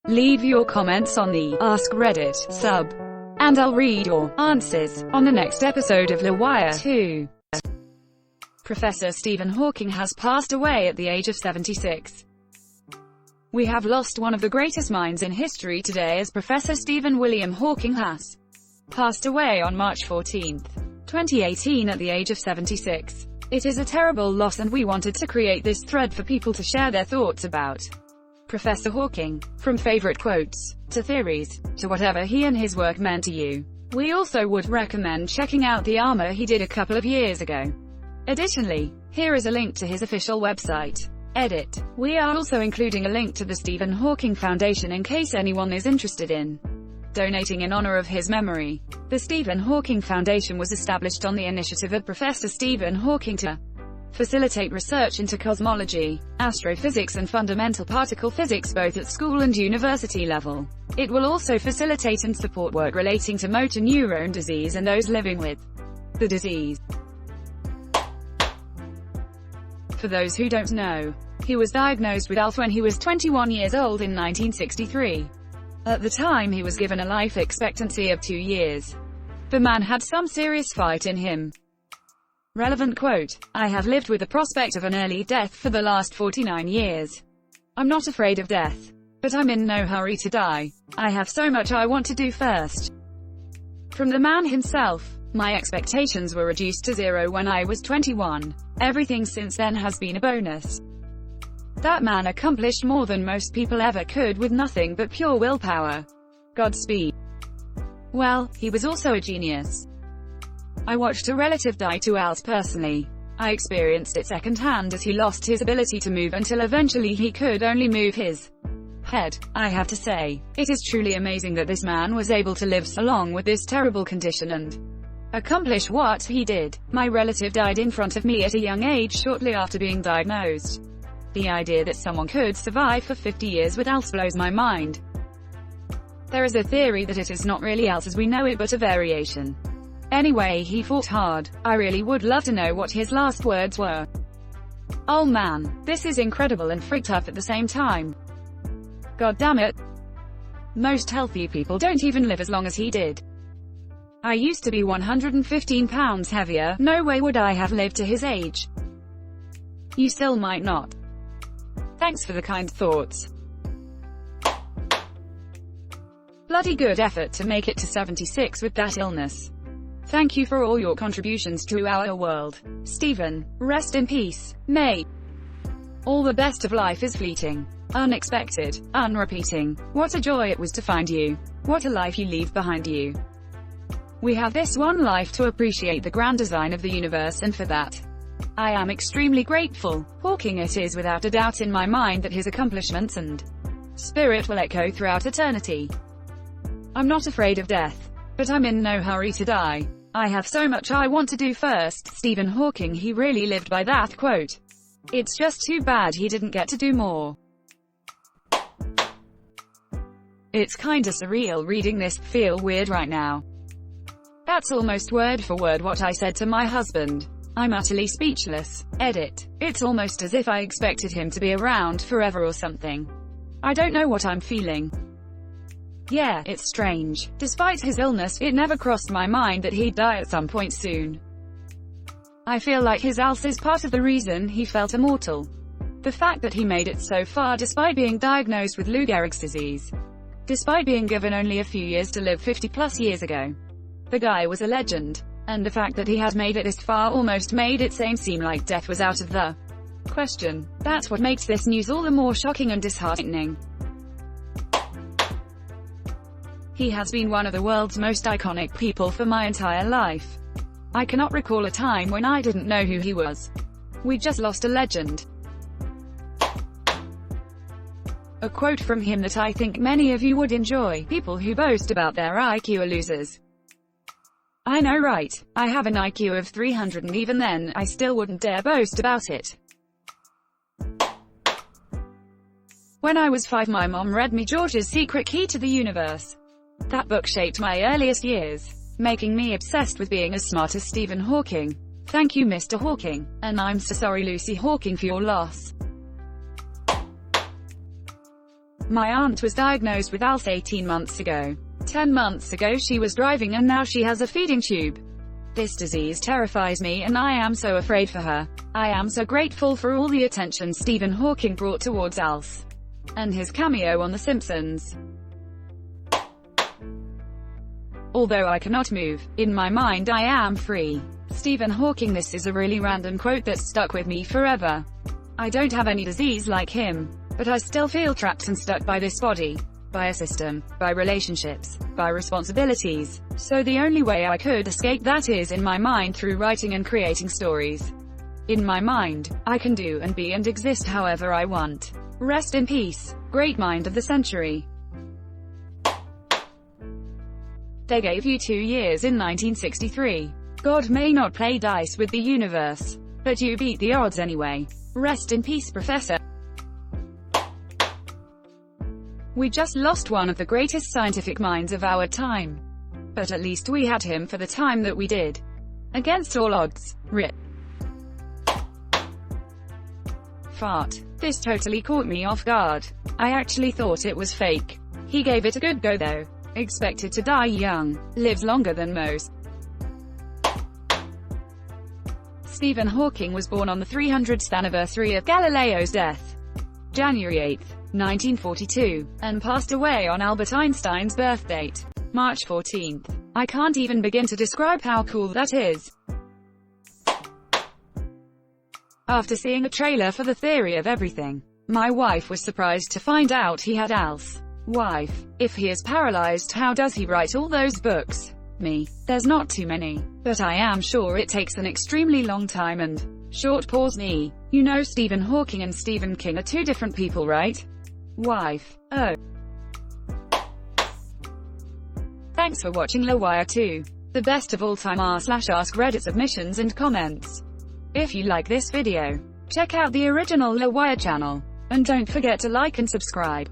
Leave your comments on the Ask Reddit sub, and I'll read your answers on the next episode of LWIAR 2. Professor Stephen Hawking has passed away at the age of 76. We have lost one of the greatest minds in history today, as Professor Stephen William Hawking has passed away on March 14, 2018 at the age of 76. It is a terrible loss, and we wanted to create this thread for people to share their thoughts about Professor Hawking. From favorite quotes, to theories, to whatever he and his work meant to you. We also would recommend checking out the armor he did a couple of years ago. Additionally, here is a link to his official website, Edit. We are also including a link to the Stephen Hawking Foundation in case anyone is interested in donating in honor of his memory. The Stephen Hawking Foundation was established on the initiative of Professor Stephen Hawking to facilitate research into cosmology, astrophysics and fundamental particle physics both at school and university level. It will also facilitate and support work relating to motor neuron disease and those living with the disease. For those who don't know, he was diagnosed with ALS when he was 21 years old in 1963. At the time he was given a life expectancy of 2 years. The man had some serious fight in him. Relevant quote: "I have lived with the prospect of an early death for the last 49 years. I'm not afraid of death. But I'm in no hurry to die. I have so much I want to do first." From the man himself: "My expectations were reduced to 0 when I was 21. Everything since then has been a bonus." That man accomplished more than most people ever could with nothing but pure willpower. Godspeed. Well, he was also a genius. I watched a relative die to ALS personally. I experienced it secondhand as he lost his ability to move until eventually he could only move his head. I have to say, it is truly amazing that this man was able to live so long with this terrible condition and accomplish what he did. My relative died in front of me at a young age shortly after being diagnosed. The idea that someone could survive for 50 years with ALS blows my mind. There is a theory that it is not really ALS as we know it but a variation. Anyway, he fought hard. I really would love to know what his last words were. Oh man, this is incredible and freaked up at the same time. God damn it. Most healthy people don't even live as long as he did. I used to be 115 pounds heavier, no way would I have lived to his age. You still might not. Thanks for the kind thoughts. Bloody good effort to make it to 76 with that illness. Thank you for all your contributions to our world. Stephen, rest in peace, mate. All the best of life is fleeting, unexpected, unrepeating. What a joy it was to find you. What a life you leave behind you. We have this one life to appreciate the grand design of the universe, and for that, I am extremely grateful. Hawking, it is without a doubt in my mind that his accomplishments and spirit will echo throughout eternity. I'm not afraid of death, but I'm in no hurry to die. I have so much I want to do first. Stephen Hawking, he really lived by that quote. It's just too bad he didn't get to do more. It's kinda surreal reading this, feel weird right now. That's almost word for word what I said to my husband. I'm utterly speechless. Edit. It's almost as if I expected him to be around forever or something. I don't know what I'm feeling. Yeah, it's strange. Despite his illness, it never crossed my mind that he'd die at some point soon. I feel like his ALS is part of the reason he felt immortal. The fact that he made it so far despite being diagnosed with Lou Gehrig's disease. Despite being given only a few years to live 50 plus years ago. The guy was a legend. And the fact that he had made it this far almost made it seem like death was out of the question. That's what makes this news all the more shocking and disheartening. He has been one of the world's most iconic people for my entire life. I cannot recall a time when I didn't know who he was. We just lost a legend. A quote from him that I think many of you would enjoy: people who boast about their IQ are losers. I know, right? I have an IQ of 300 and even then, I still wouldn't dare boast about it. When I was 5, my mom read me George's Secret Key to the Universe. That book shaped my earliest years, making me obsessed with being as smart as Stephen Hawking. Thank you, Mr. Hawking. And I'm so sorry, Lucy Hawking, for your loss. My aunt was diagnosed with ALS 18 months ago. 10 months ago she was driving and now she has a feeding tube. This disease terrifies me and I am so afraid for her. I am so grateful for all the attention Stephen Hawking brought towards ALS. And his cameo on The Simpsons. Although I cannot move, in my mind I am free. Stephen Hawking. This is a really random quote that stuck with me forever. I don't have any disease like him, but I still feel trapped and stuck by this body, by a system, by relationships, by responsibilities. So the only way I could escape that is in my mind through writing and creating stories. In my mind, I can do and be and exist however I want. Rest in peace, great mind of the century. They gave you 2 years in 1963. God may not play dice with the universe, but you beat the odds anyway. Rest in peace, Professor. We just lost one of the greatest scientific minds of our time. But at least we had him for the time that we did. Against all odds. RIP. Fart. This totally caught me off guard. I actually thought it was fake. He gave it a good go though. Expected to die young. Lives longer than most. Stephen Hawking was born on the 300th anniversary of Galileo's death, January 8, 1942, and passed away on Albert Einstein's birth date, March 14. I can't even begin to describe how cool that is. After seeing a trailer for The Theory of Everything, my wife was surprised to find out he had ALS. Wife, if he is paralyzed, how does he write all those books? Me, there's not too many, but I am sure it takes an extremely long time and... Short pause. Me, you know Stephen Hawking and Stephen King are two different people, right? Wife, oh. Thanks for watching LWIAR 2. The best of all time r/AskReddit submissions and comments. If you like this video, check out the original LWIAR channel. And don't forget to like and subscribe.